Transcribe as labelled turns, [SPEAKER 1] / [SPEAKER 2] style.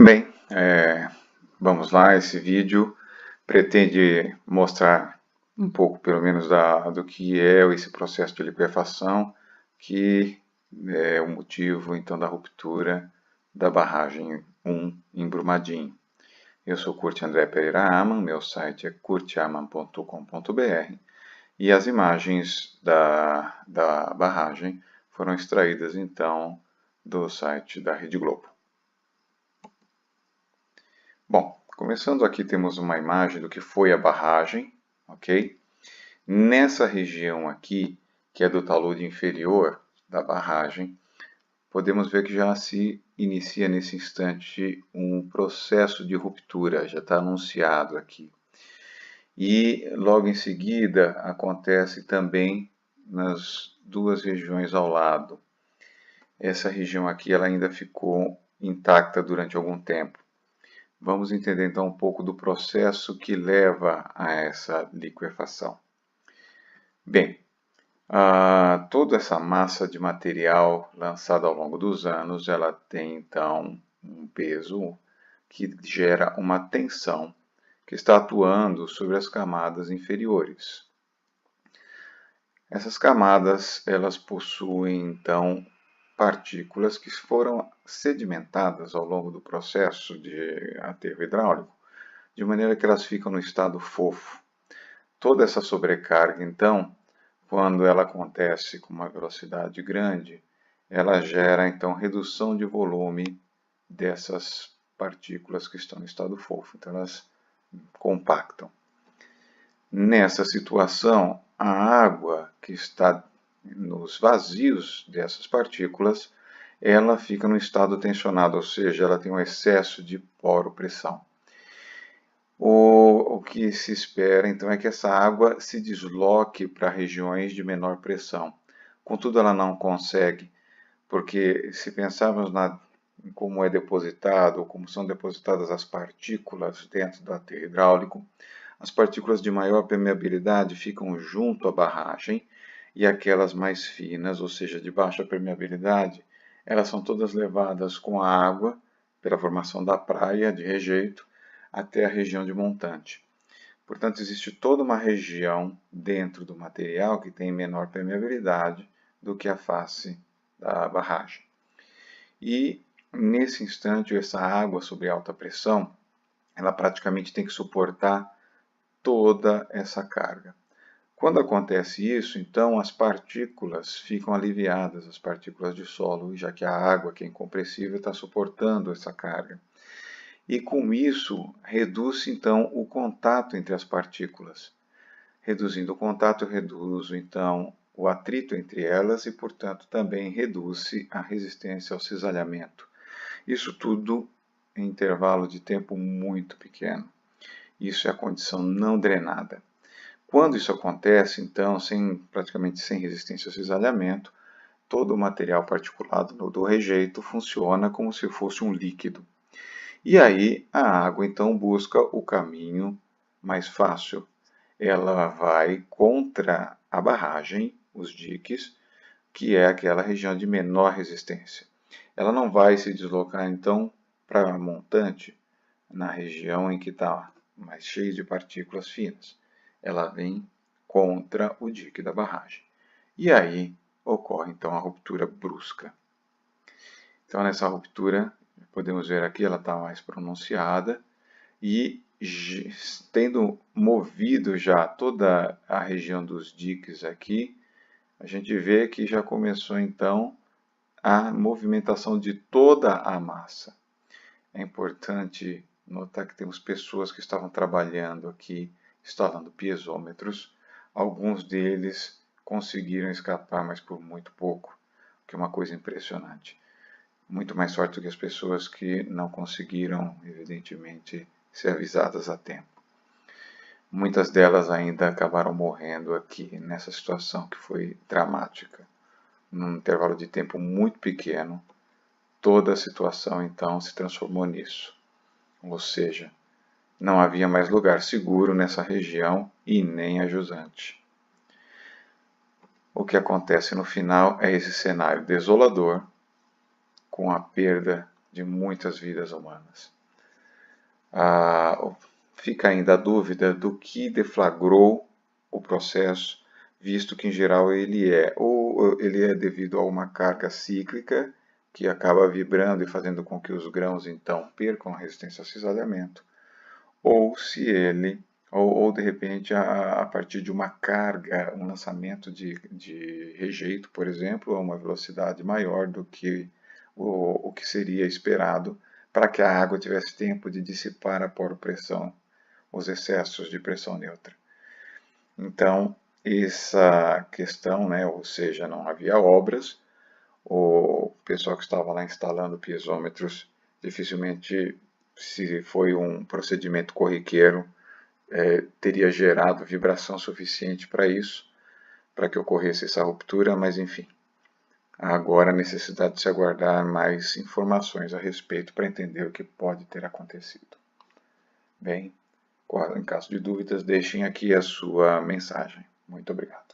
[SPEAKER 1] Bem, vamos lá, esse vídeo pretende mostrar um pouco, pelo menos, do que é esse processo de liquefação, que é o motivo, então, da ruptura da barragem 1 em Brumadinho. Eu sou Kurt André Pereira Amann, meu site é kurtamann.com.br e as imagens da barragem foram extraídas, então, do site da Rede Globo. Bom, começando aqui temos uma imagem do que foi a barragem, ok? Nessa região aqui, que é do talude inferior da barragem, podemos ver que já se inicia nesse instante um processo de ruptura, já está anunciado aqui. E logo em seguida acontece também nas duas regiões ao lado. Essa região aqui ela ainda ficou intacta durante algum tempo. Vamos entender então um pouco do processo que leva a essa liquefação. Bem, toda essa massa de material lançada ao longo dos anos, ela tem então um peso que gera uma tensão que está atuando sobre as camadas inferiores. Essas camadas, elas possuem então partículas que foram sedimentadas ao longo do processo de aterro hidráulico, de maneira que elas ficam no estado fofo. Toda essa sobrecarga, então, quando ela acontece com uma velocidade grande, ela gera, então, redução de volume dessas partículas que estão no estado fofo. Então, elas compactam. Nessa situação, a água que está nos vazios dessas partículas, ela fica no estado tensionado, ou seja, ela tem um excesso de poro-pressão. O que se espera, então, é que essa água se desloque para regiões de menor pressão. Contudo, ela não consegue, porque se pensarmos em como é depositado, ou como são depositadas as partículas dentro do aterro hidráulico, as partículas de maior permeabilidade ficam junto à barragem e aquelas mais finas, ou seja, de baixa permeabilidade, elas são todas levadas com a água, pela formação da praia de rejeito, até a região de montante. Portanto, existe toda uma região dentro do material que tem menor permeabilidade do que a face da barragem. E, nesse instante, essa água sob alta pressão, ela praticamente tem que suportar toda essa carga. Quando acontece isso, então as partículas ficam aliviadas, as partículas de solo, já que a água, que é incompressível, está suportando essa carga. E com isso, reduz então o contato entre as partículas. Reduzindo o contato, eu reduzo então o atrito entre elas e, portanto, também reduz a resistência ao cisalhamento. Isso tudo em intervalo de tempo muito pequeno. Isso é a condição não drenada. Quando isso acontece, então, praticamente sem resistência ao cisalhamento, todo o material particulado do rejeito funciona como se fosse um líquido. E aí a água, então, busca o caminho mais fácil. Ela vai contra a barragem, os diques, que é aquela região de menor resistência. Ela não vai se deslocar, então, para a montante, na região em que está mais cheio de partículas finas. Ela vem contra o dique da barragem. E aí ocorre, então, a ruptura brusca. Então, nessa ruptura, podemos ver aqui, ela está mais pronunciada e tendo movido já toda a região dos diques aqui, a gente vê que já começou, então, a movimentação de toda a massa. É importante notar que temos pessoas que estavam trabalhando aqui, instalando piezômetros. Alguns deles conseguiram escapar, mas por muito pouco, o que é uma coisa impressionante. Muito mais sorte do que as pessoas que não conseguiram, evidentemente, ser avisadas a tempo. Muitas delas ainda acabaram morrendo aqui, nessa situação que foi dramática. Num intervalo de tempo muito pequeno, toda a situação, então, se transformou nisso. Ou seja, não havia mais lugar seguro nessa região e nem a jusante. O que acontece no final é esse cenário desolador, com a perda de muitas vidas humanas. Fica ainda a dúvida do que deflagrou o processo, visto que em geral ele é devido a uma carga cíclica que acaba vibrando e fazendo com que os grãos então percam a resistência ao cisalhamento, ou se ele, ou de repente a partir de uma carga, um lançamento de rejeito, por exemplo, a uma velocidade maior do que o que seria esperado para que a água tivesse tempo de dissipar a poropressão, os excessos de pressão neutra. Então, essa questão, né, ou seja, não havia obras, o pessoal que estava lá instalando piezômetros dificilmente, se foi um procedimento corriqueiro, teria gerado vibração suficiente para isso, para que ocorresse essa ruptura, mas enfim. Agora a necessidade de se aguardar mais informações a respeito para entender o que pode ter acontecido. Bem, em caso de dúvidas, deixem aqui a sua mensagem. Muito obrigado.